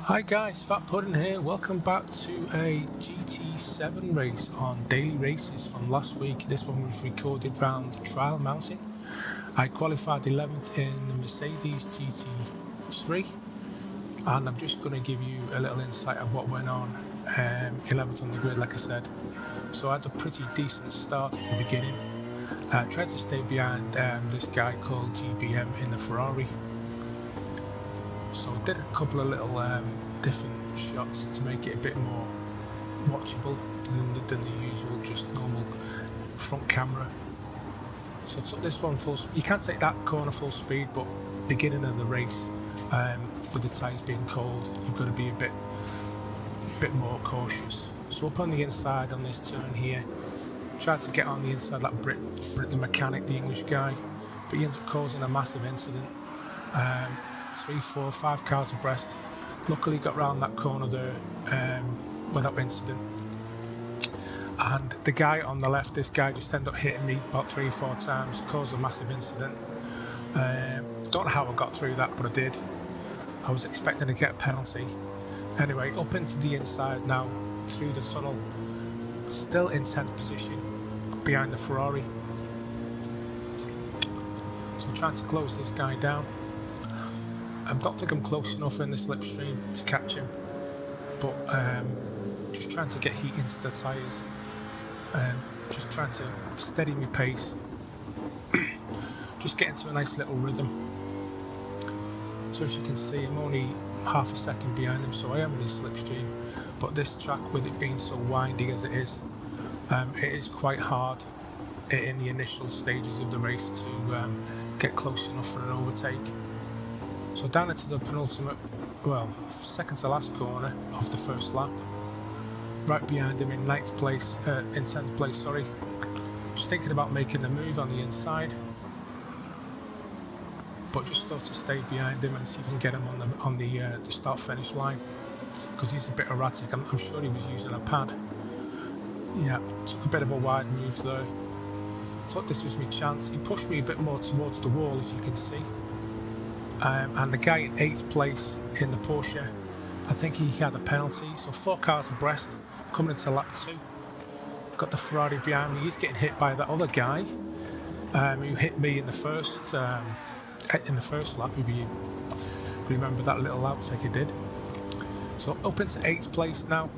Hi guys, Fat Pudding here. Welcome back to a GT7 race on Daily Races from last week. This one was recorded round Trial Mountain. I qualified 11th in the Mercedes GT3 and I'm just going to give you a little insight of what went on. 11th on the grid, like I said. So I had a pretty decent start at the beginning. Tried to stay behind this guy called GBM in the Ferrari. So I did a couple of little different shots to make it a bit more watchable than the usual just normal front camera. So I took this one full speed. You can't take that corner full speed, but beginning of the race with the tyres being cold, you've got to be a bit more cautious. So up on the inside on this turn here, tried to get on the inside like Brit the mechanic, the English guy, but he ends up causing a massive incident. 3, 4, 5 cars abreast. Luckily got round that corner there without incident. And the guy on the left, this guy just ended up hitting me about 3 or 4 times, caused a massive incident. Don't know how I got through that, but I did. I was expecting to get a penalty. Anyway, up into the inside now, through the tunnel, still in 10th position behind the Ferrari. So I'm trying to close this guy down. I don't think I'm close enough in the slipstream to catch him, but just trying to get heat into the tyres, just trying to steady my pace, just get into a nice little rhythm. So as you can see, I'm only half a second behind him, so I am in his slipstream, but this track, with it being so windy as it is quite hard in the initial stages of the race to get close enough for an overtake. So down into the penultimate, well, second to last corner of the first lap. Right behind him in 10th place, sorry. Just thinking about making the move on the inside, but just thought to stay behind him and see if I can get him on the start-finish line, because he's a bit erratic. I'm sure he was using a pad. Yeah, took a bit of a wide move there. Thought this was my chance. He pushed me a bit more towards the wall, as you can see. And the guy in 8th place in the Porsche, I think he had a penalty. So 4 cars abreast coming into lap 2. Got the Ferrari behind me. He's getting hit by that other guy who hit me in the first lap. If you remember that little outtake he did. So up into 8th place now,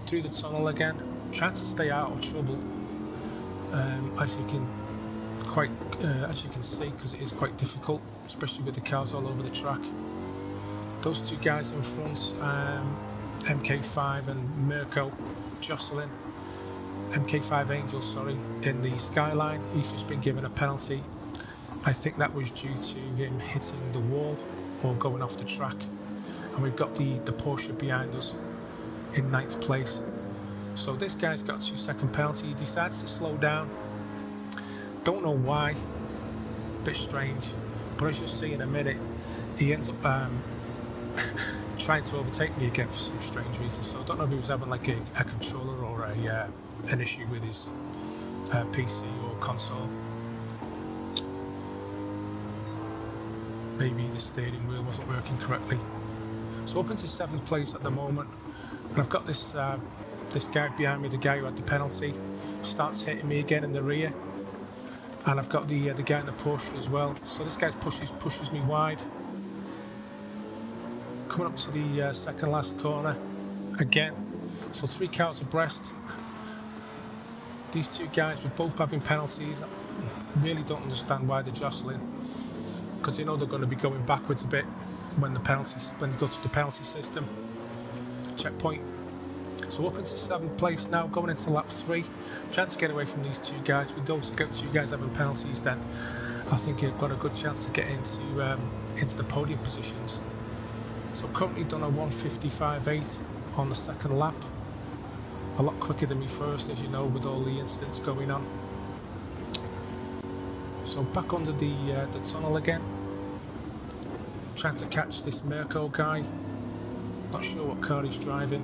through the tunnel again, trying to stay out of trouble. As you can see, because it is quite difficult, especially with the cars all over the track. Those 2 guys in front, MK5 and Mirko, jostling. MK5 Angel, sorry, in the skyline. He's just been given a penalty. I think that was due to him hitting the wall or going off the track. And we've got the Porsche behind us in 9th place. So this guy's got a 2-second penalty. He decides to slow down. Don't know why. Bit strange. But as you'll see in a minute, he ends up trying to overtake me again for some strange reason. So I don't know if he was having like a controller or an issue with his PC or console. Maybe the steering wheel wasn't working correctly. So up into 7th place at the moment, and I've got this guy behind me, the guy who had the penalty, starts hitting me again in the rear, and I've got the guy in the Porsche as well. So this guy pushes me wide. Coming up to the second last corner again. So 3 cars abreast. These 2 guys were both having penalties. I really don't understand why they're jostling, because they know they're going to be going backwards a bit when they go to the penalty system. Checkpoint. So up into 7th place now, going into lap 3, trying to get away from these 2 guys. With those 2 guys having penalties, then I think I've got a good chance to get into the podium positions. So currently done a 1:55.8 on the second lap. A lot quicker than me first, as you know, with all the incidents going on. So back under the tunnel again, trying to catch this Mirko guy. Not sure what car he's driving.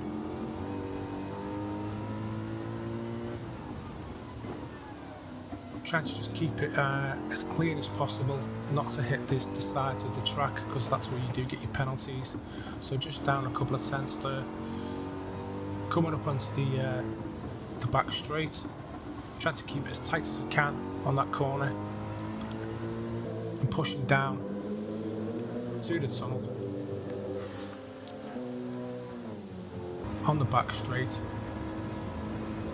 trying to just keep it as clean as possible, not to hit the sides of the track, because that's where you do get your penalties. So just down a couple of tenths there, coming up onto the back straight, trying to keep it as tight as I can on that corner, and pushing down through the tunnel on the back straight.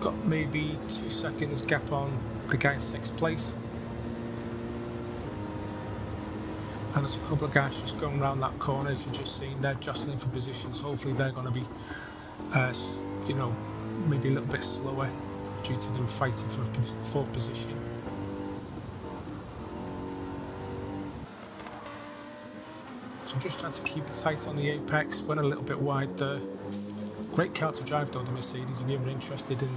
Got maybe 2 seconds gap on the guy in 6th place, and there's a couple of guys just going around that corner, as you've just seen. They're jostling for positions. Hopefully they're going to be you know, maybe a little bit slower due to them fighting for 4th position. So I'm just trying to keep it tight on the apex, went a little bit wide there. Great car to drive though, the Mercedes. If you're ever interested in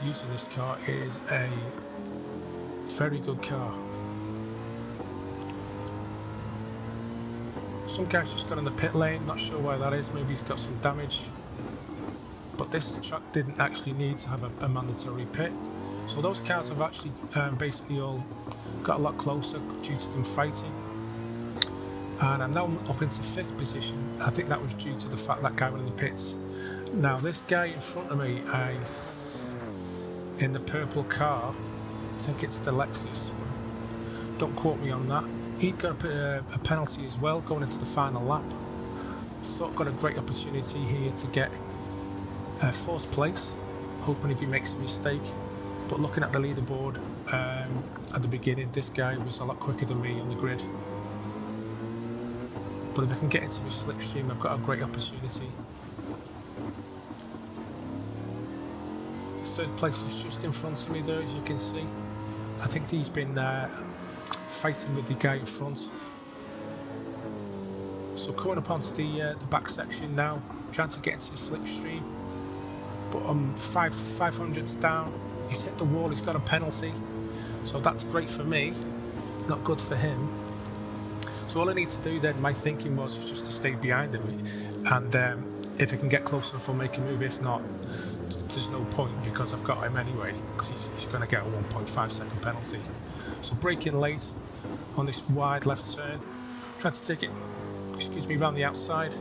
using this car, it is a very good car. Some guy's just got in the pit lane, not sure why that is, maybe he's got some damage. But this truck didn't actually need to have a mandatory pit. So those cars have actually basically all got a lot closer due to them fighting. And I'm now up into 5th position. I think that was due to the fact that guy went in the pits. Now this guy in front of me, in the purple car, I think it's the Lexus, don't quote me on that, he'd got a penalty as well going into the final lap. So I've got a great opportunity here to get 4th place, hoping if he makes a mistake. But looking at the leaderboard at the beginning, this guy was a lot quicker than me on the grid. But if I can get into my slipstream, I've got a great opportunity. 3rd place is just in front of me there, as you can see. I think he's been fighting with the guy in front. So coming up onto the back section now, trying to get into the slipstream. But I'm 500s down. He's hit the wall, he's got a penalty. So that's great for me, not good for him. So all I need to do then, my thinking was just to stay behind him, and if I can get close enough I'll make a move. If not, there's no point, because I've got him anyway, because he's going to get a 1.5 second penalty. So braking late on this wide left turn, trying to take it, excuse me, around the outside,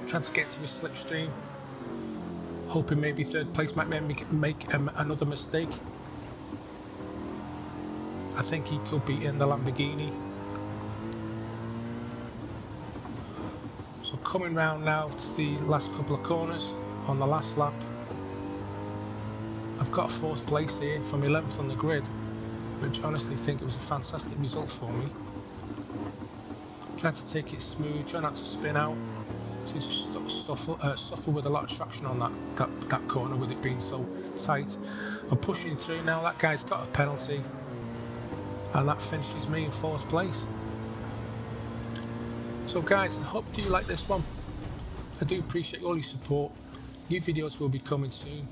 trying to get to his slipstream, hoping maybe 3rd place might make another mistake. I think he could be in the Lamborghini. So coming round now to the last couple of corners on the last lap. I've got a 4th place here from 11th on the grid, which I honestly think it was a fantastic result for me. Trying to take it smooth, try not to spin out. Seems to suffer with a lot of traction on that corner, with it being so tight. I'm pushing through now. That guy's got a penalty, and that finishes me in 4th place. So guys, I hope you like this one. I do appreciate all your support. New videos will be coming soon.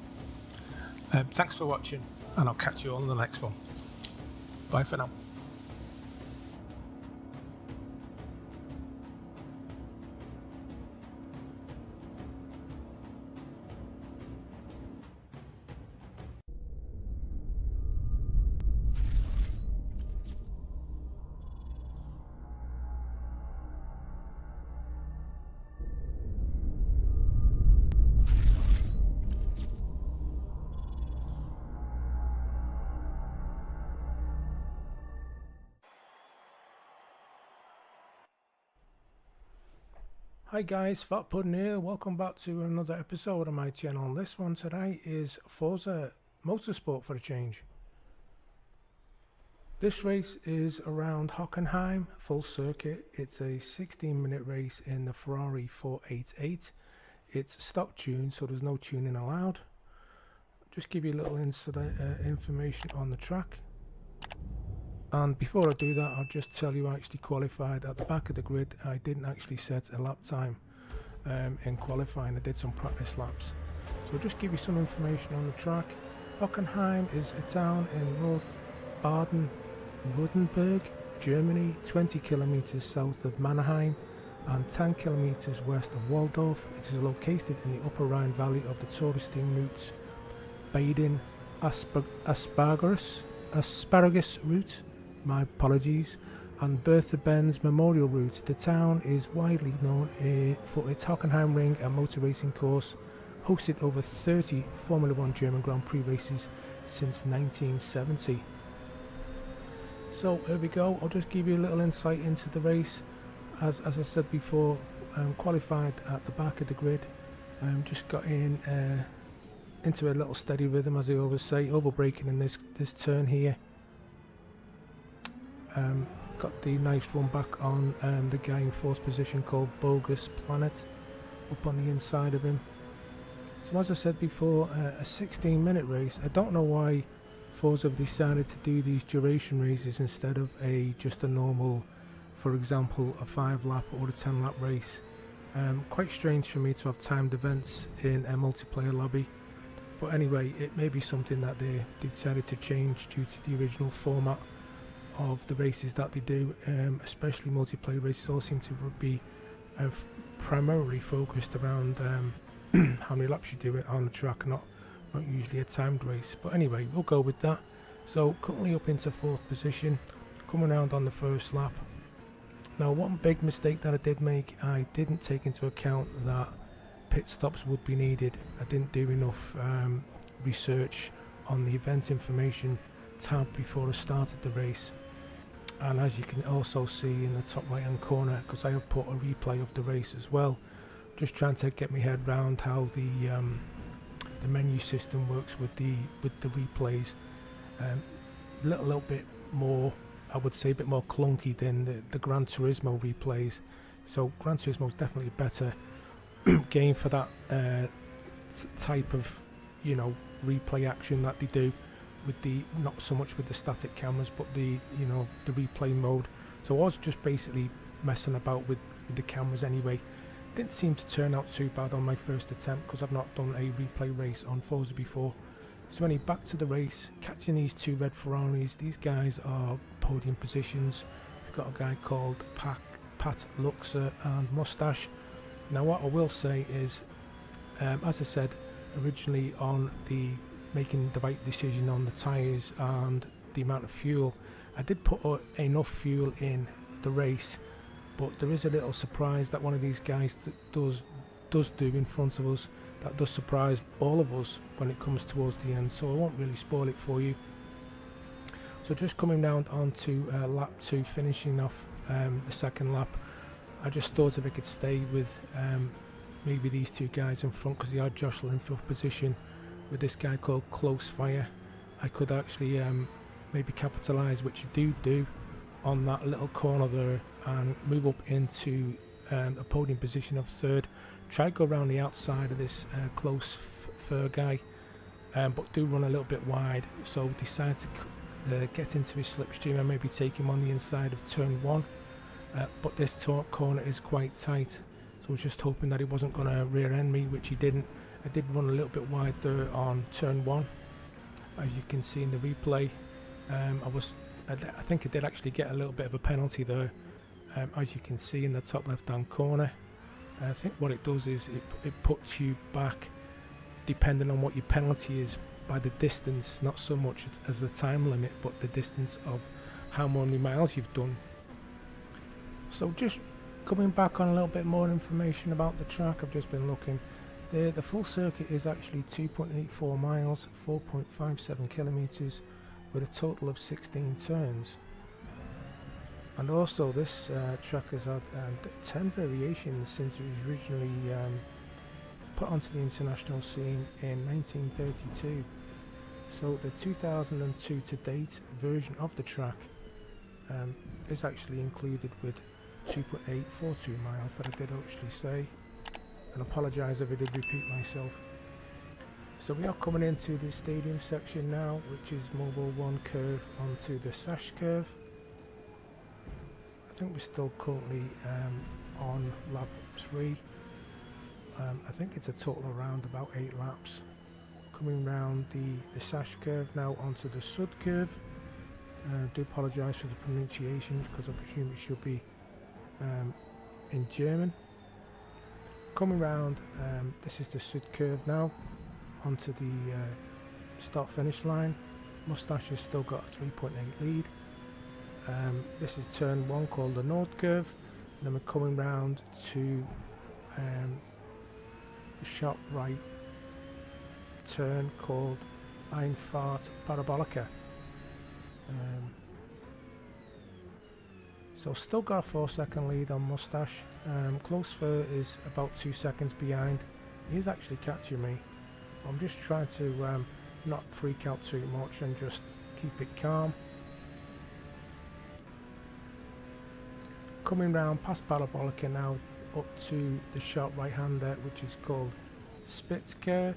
Thanks for watching, and I'll catch you all in the next one. Bye for now. Hi guys, Fat Puddin here. Welcome back to another episode of my channel. This one today is Forza Motorsport for a change. This race is around Hockenheim, full circuit. It's a 16-minute race in the Ferrari 488. It's stock tuned, so there's no tuning allowed. Just give you a little information on the track. And before I do that, I'll just tell you I actually qualified at the back of the grid. I didn't actually set a lap time in qualifying. I did some practice laps. So I'll just give you some information on the track. Hockenheim is a town in North Baden-Württemberg, Germany, 20 kilometers south of Mannheim and 10 kilometers west of Waldorf. It is located in the upper Rhine valley of the touristing routes Baden, asparagus route, my apologies, and Bertha Benz Memorial Route. The town is widely known for its Hockenheim Ring and motor racing course, hosted over 30 Formula 1 German Grand Prix races since 1970. So here we go. I'll just give you a little insight into the race. As I said before, qualified at the back of the grid. Just got into a little steady rhythm, as I always say, over braking in this turn here. Got the nice run back on the guy in fourth position called Bogus Planet up on the inside of him. So as I said before, a 16-minute race. I don't know why Forza have decided to do these duration races instead of just a normal, for example, a 5-lap or a 10-lap race. Quite strange for me to have timed events in a multiplayer lobby, but anyway, it may be something that they decided to change due to the original format of the races that they do. Especially multiplayer races all seem to be primarily focused around how many laps you do it on the track, not usually a timed race. But anyway, we'll go with that. So currently up into fourth position, coming around on the first lap. Now, one big mistake that I did make, I didn't take into account that pit stops would be needed. I didn't do enough research on the event information tab before I started the race. And as you can also see in the top right hand corner, because I have put a replay of the race as well, just trying to get my head around how the menu system works with the replays. Little bit more, I would say, a bit more clunky than the Gran Turismo replays. So Gran Turismo is definitely a better game for that type of, replay action that they do with the, not so much with the static cameras, but the replay mode. So I was just basically messing about with the cameras anyway. Didn't seem to turn out too bad on my first attempt because I've not done a replay race on Forza before. So anyway, back to the race, catching these two red Ferraris. These guys are podium positions. We've got a guy called Pat Luxer and Mustache. Now what I will say is, as I said originally, on the making the right decision on the tyres and the amount of fuel, I did put enough fuel in the race, but there is a little surprise that one of these guys does do in front of us that does surprise all of us when it comes towards the end, so I won't really spoil it for you. So just coming round onto lap 2, finishing off the second lap, I just thought if I could stay with maybe these two guys in front, because they are jostling for position with this guy called Close Fire, I could actually maybe capitalise, which you do on that little corner there, and move up into a podium position of third. Try to go around the outside of this Close Fur guy, but do run a little bit wide, so decide to get into his slipstream and maybe take him on the inside of turn 1. But this corner is quite tight, so I was just hoping that he wasn't going to rear end me, which he didn't. I did run a little bit wide there on turn 1, as you can see in the replay. I think I did actually get a little bit of a penalty there, as you can see in the top left hand corner. I think what it does is it puts you back, depending on what your penalty is, by the distance, not so much as the time limit, but the distance of how many miles you've done. So just coming back on a little bit more information about the track, I've just been looking. The full circuit is actually 2.84 miles, 4.57 kilometers, with a total of 16 turns. And also this track has had 10 variations since it was originally put onto the international scene in 1932. So the 2002 to date version of the track is actually included with 2.842 miles that I did actually say, and apologise if I did repeat myself. So we are coming into the stadium section now, which is Mobile 1 curve onto the Sash curve. I think we're still currently on lap 3. I think it's a total around about 8 laps. Coming round the Sash curve now onto the Sud curve. I do apologise for the pronunciations because I presume it should be in German. Coming round, this is the Sud curve now onto the start finish line. Mustache has still got a 3.8 lead. This is turn 1 called the Nord curve, and then we're coming round to the sharp right turn called Einfahrt Parabolica. So still got a 4-second lead on Mustache. Close Fur is about 2 seconds behind. He is actually catching me. I'm just trying to not freak out too much and just keep it calm. Coming round past Parabolica now up to the sharp right hander, which is called Spitzker.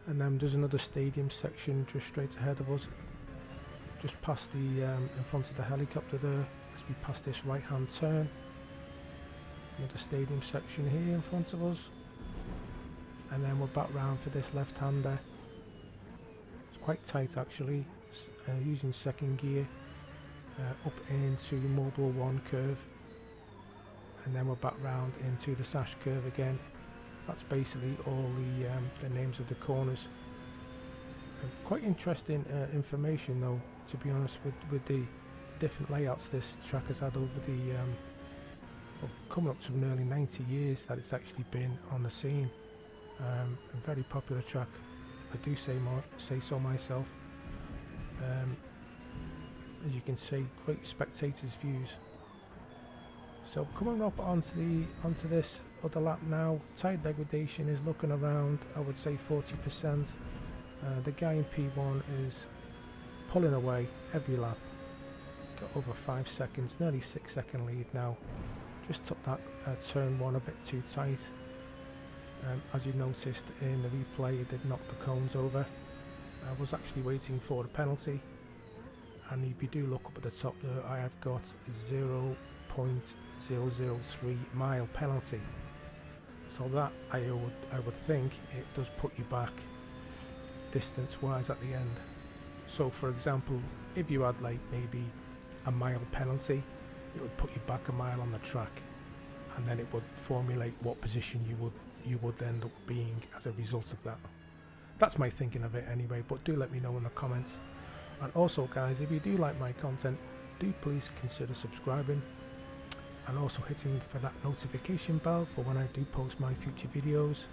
And then there's another stadium section just straight ahead of us, just past the in front of the helicopter there, as we pass this right hand turn. Another stadium section here in front of us, and then we're back round for this left hander. It's quite tight actually, using second gear up into Mobile 1 curve, and then we're back round into the Sash curve again. That's basically all the names of the corners. Quite interesting information though, to be honest, with the different layouts this track has had over the well, coming up to nearly 90 years that it's actually been on the scene. A very popular track, if I do say so myself. As you can see, great spectators views. So coming up onto this other lap now, tyre degradation is looking around, I would say 40%. The guy in P1 is pulling away every lap. Got over 5 seconds, nearly 6-second lead now. Just took that turn 1 a bit too tight. As you noticed in the replay, it did knock the cones over. I was actually waiting for the penalty, and if you do look up at the top there, I have got 0.003 mile penalty. So that I would think it does put you back distance wise at the end. So for example, if you had like maybe a mile penalty, it would put you back a mile on the track, and then it would formulate what position you would end up being as a result of that. That's my thinking of it anyway, but do let me know in the comments. And also guys, if you do like my content, do please consider subscribing and also hitting for that notification bell for when I do post my future videos.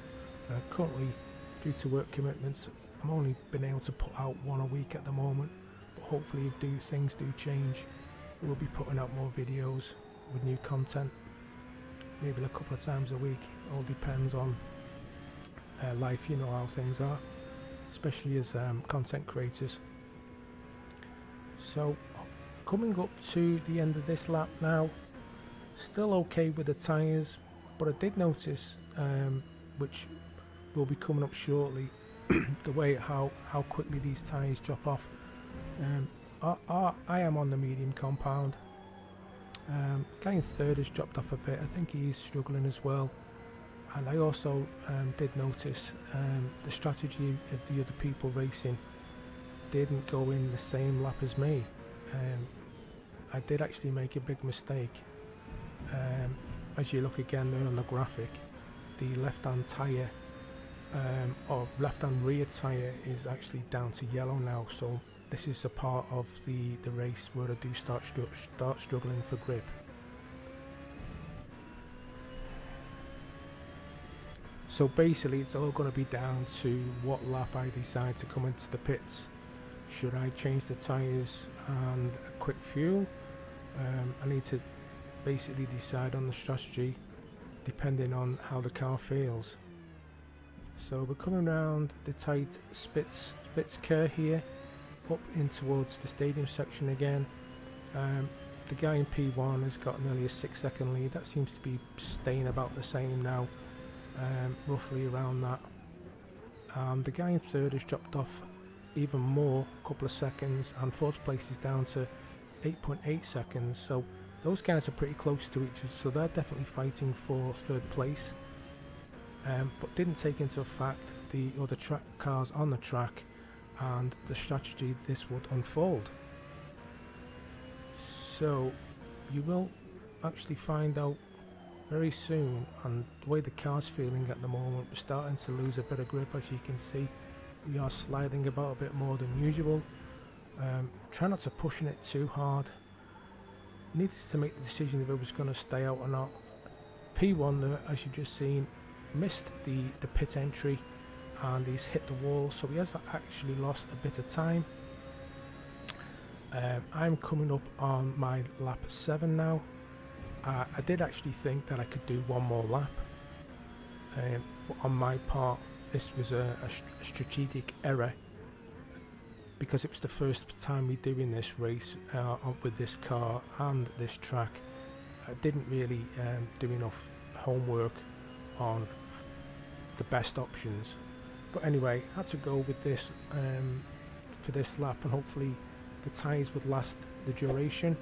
Currently, due to work commitments, I'm only been able to put out 1 a week at the moment, but hopefully if things do change, we'll be putting out more videos with new content, maybe a couple of times a week. All depends on life, you know how things are, especially as content creators. So coming up to the end of this lap now, still okay with the tyres, but I did notice, which will be coming up shortly, the way how quickly these tyres drop off. I am on the medium compound. Guy in third has dropped off a bit. I think he's struggling as well. And I also did notice the strategy of the other people racing didn't go in the same lap as me. I did actually make a big mistake. As you look again there on the graphic, the left-hand tyre or left-hand rear tyre is actually down to yellow now. So this is a part of the race where I do start struggling for grip. So basically it's all going to be down to what lap I decide to come into the pits. Should I change the tyres and a quick fuel? I need to basically decide on the strategy depending on how the car feels. So we're coming around the tight Spitzker here, up in towards the stadium section again. The guy in P1 has got nearly a 6-second lead. That seems to be staying about the same now, roughly around that. The guy in third has dropped off even more, a couple of seconds, and fourth place is down to 8.8 seconds. So those guys are pretty close to each other, so they're definitely fighting for third place. But didn't take into fact the other cars on the track and the strategy this would unfold. So you will actually find out very soon, and the way the car's feeling at the moment, we're starting to lose a bit of grip. As you can see, we are sliding about a bit more than usual. Try not to pushing it too hard. Needed to make the decision if it was going to stay out or not. P1, as you've just seen, missed the pit entry and he's hit the wall, so he has actually lost a bit of time. I'm coming up on my lap 7 now. I did actually think that I could do one more lap. But on my part, this was a strategic error, because it was the first time we're doing this race with this car and this track. I didn't really do enough homework on the best options, but anyway, I had to go with this for this lap, and hopefully the tyres would last the duration.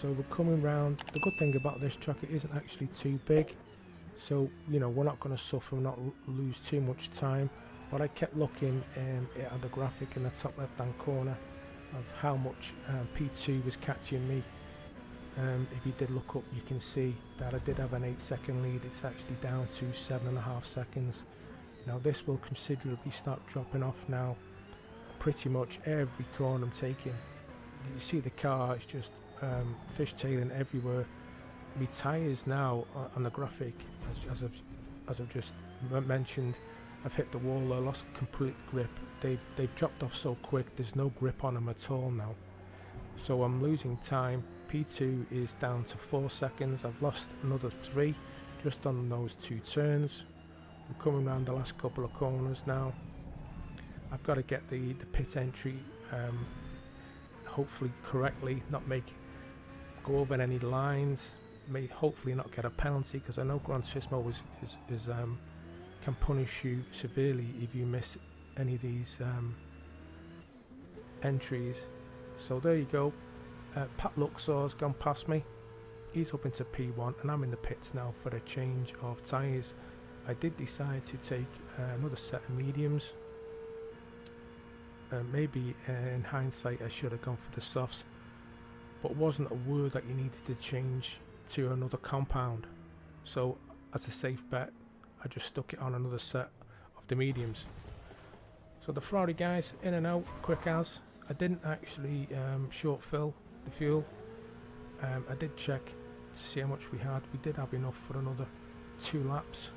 So we're coming round. The good thing about this track, it isn't actually too big, so you know, we're not going to suffer, not lose too much time. But I kept looking at the graphic in the top left hand corner of how much P2 was catching me. If you did look up, you can see that I did have an 8-second lead. It's actually down to 7.5 seconds. Now this will considerably start dropping off now. Pretty much every corner I'm taking, you see the car is just fishtailing everywhere. My tyres now on the graphic, as I've just mentioned, I've hit the wall. I lost complete grip. They've dropped off so quick. There's no grip on them at all now. So I'm losing time. P2 is down to 4 seconds. I've lost another 3 just on those 2 turns. I'm coming around the last couple of corners now. I've got to get the pit entry hopefully correctly, not go over any lines, hopefully not get a penalty, because I know Gran Turismo can punish you severely if you miss any of these entries. So there you go. Pat Luxor's gone past me. He's up into P1 and I'm in the pits now for a change of tyres. I did decide to take another set of mediums. Maybe in hindsight I should have gone for the softs, but it wasn't a word that you needed to change to another compound. So as a safe bet, I just stuck it on another set of the mediums. So the Ferrari guys in and out quick as. I didn't actually short fill the fuel. I did check to see how much we had. We did have enough for another 2 laps,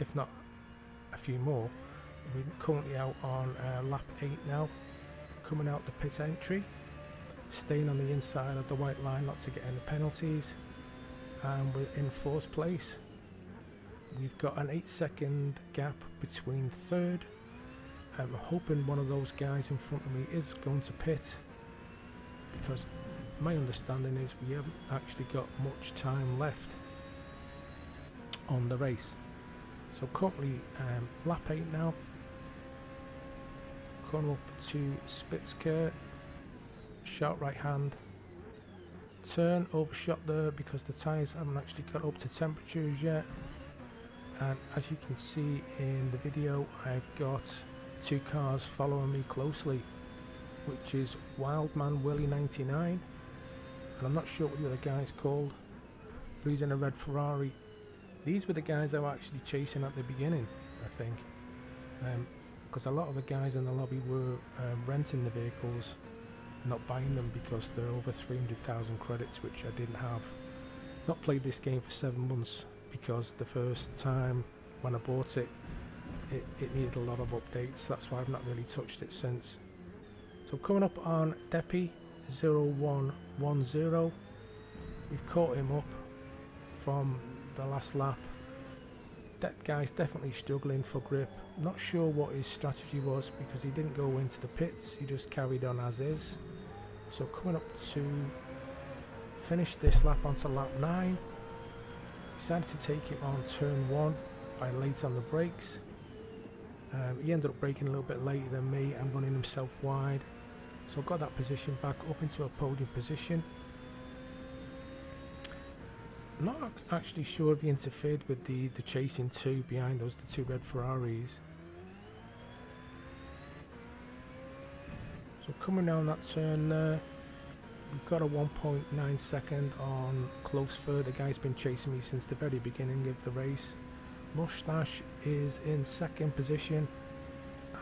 if not a few more. We're currently out on lap 8 now, coming out the pit entry, staying on the inside of the white line not to get any penalties, and we're in 4th place. We've got an 8-second gap between 3rd. I'm hoping one of those guys in front of me is going to pit, because my understanding is we haven't actually got much time left on the race. So currently lap 8 now, going up to Spitzker, sharp right hand turn, overshot there because the tyres haven't actually got up to temperatures yet. And as you can see in the video, I've got 2 cars following me closely, which is Wildman Willie 99, and I'm not sure what the other guy's called, but he's in a red Ferrari. These were the guys I was actually chasing at the beginning, I think, because a lot of the guys in the lobby were renting the vehicles, not buying them, because they're over 300,000 credits, which I didn't have. Not played this game for 7 months, because the first time when I bought it, it needed a lot of updates. That's why I've not really touched it since. So coming up on Deppy 0110, we've caught him up from the last lap. That guy's definitely struggling for grip. Not sure what his strategy was, because he didn't go into the pits, he just carried on as is. So coming up to finish this lap onto lap 9, decided to take it on turn 1 by late on the brakes. He ended up braking a little bit later than me and running himself wide, so got that position back up into a podium position. I'm not actually sure if he interfered with the chasing 2 behind us, the 2 red Ferraris. So coming down that turn there, we've got a 1.9 second on close third. The guy's been chasing me since the very beginning of the race. Mustache is in second position,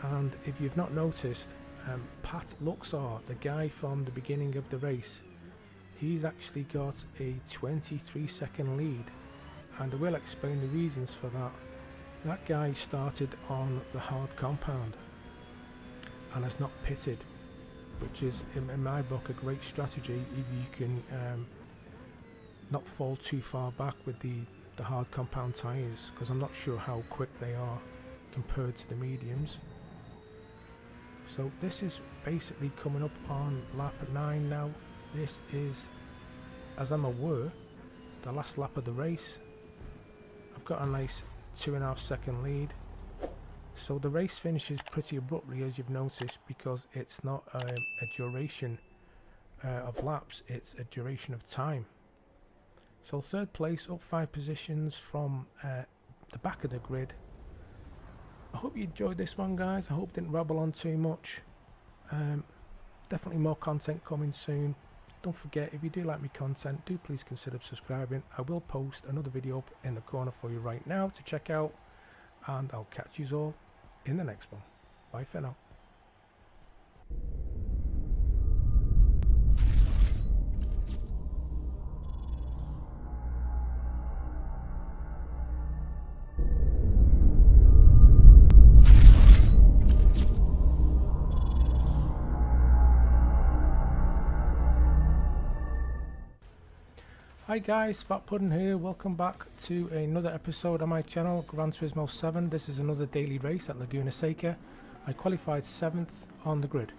and if you've not noticed, Pat Luxor, the guy from the beginning of the race, he's actually got a 23-second lead, and I will explain the reasons for that. That guy started on the hard compound and has not pitted, which is in my book a great strategy if you can not fall too far back with the hard compound tyres, because I'm not sure how quick they are compared to the mediums. So this is basically coming up on lap 9 now. This is, as I'm aware, the last lap of the race. I've got a nice 2.5 second lead. So the race finishes pretty abruptly, as you've noticed, because it's not a duration of laps, it's a duration of time. So third place, up 5 positions from the back of the grid. I hope you enjoyed this one, guys. I hope it didn't rabble on too much. Definitely more content coming soon. Don't forget, if you do like my content, do please consider subscribing. I will post another video up in the corner for you right now to check out, and I'll catch you all in the next one. Bye for now. Hi guys, Fat Pudding here. Welcome back to another episode on my channel, Gran Turismo 7. This is another daily race at Laguna Seca. I qualified 7th on the grid.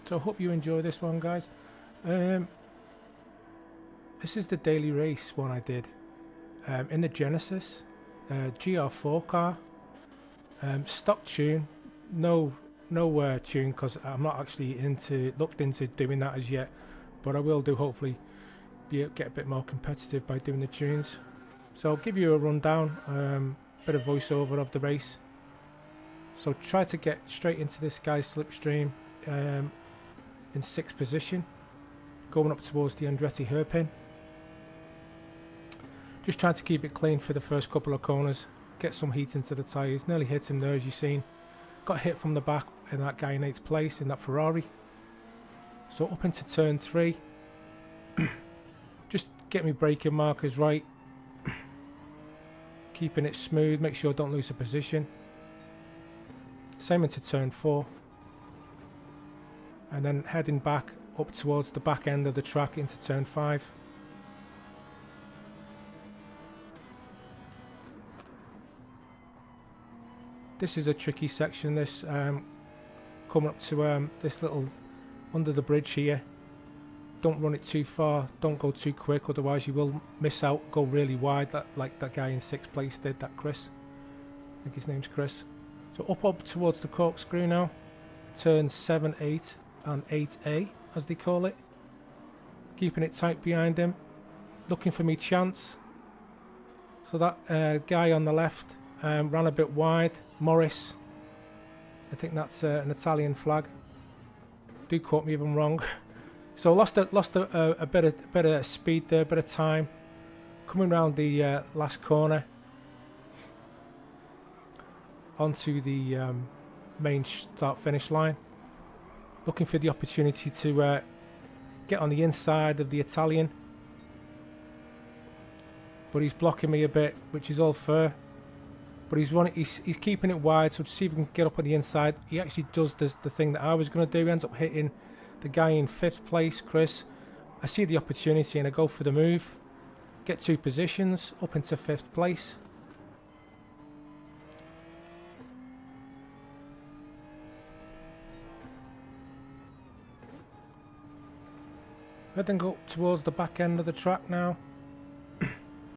So I hope you enjoy this one, guys. This is the daily race one I did in the Genesis GR4 car, stock tune, no tune, because I'm not actually looked into doing that as yet, but I will do, hopefully get a bit more competitive by doing the tunes. So I'll give you a rundown, bit of voiceover of the race. So try to get straight into this guy's slipstream in 6th position, going up towards the Andretti hairpin. Just trying to keep it clean for the first couple of corners, get some heat into the tyres. Nearly hit him there, as you've seen. Got hit from the back and that guy in 8th place in that Ferrari. So up into turn 3, just get me braking markers right, keeping it smooth, make sure I don't lose a position. Same into turn 4, and then heading back up towards the back end of the track into turn 5. This is a tricky section, this coming up to this little under the bridge here. Don't run it too far, don't go too quick, otherwise you will miss out, go really wide, like that guy in 6th place did, that Chris. I think his name's Chris. So up towards the corkscrew now, turns 7, 8 and 8A as they call it. Keeping it tight behind him, looking for me chance. So that guy on the left ran a bit wide, Morris. I think that's an Italian flag. Do quote me if I'm wrong. So lost a bit of speed there, a bit of time. Coming round the last corner onto the main start-finish line. Looking for the opportunity to get on the inside of the Italian, but he's blocking me a bit, which is all fair. But he's keeping it wide, so to see if he can get up on the inside. He actually does the thing that I was going to do. He ends up hitting the guy in 5th place, Chris. I see the opportunity and I go for the move. Get 2 positions, up into 5th place. I then go towards the back end of the track now.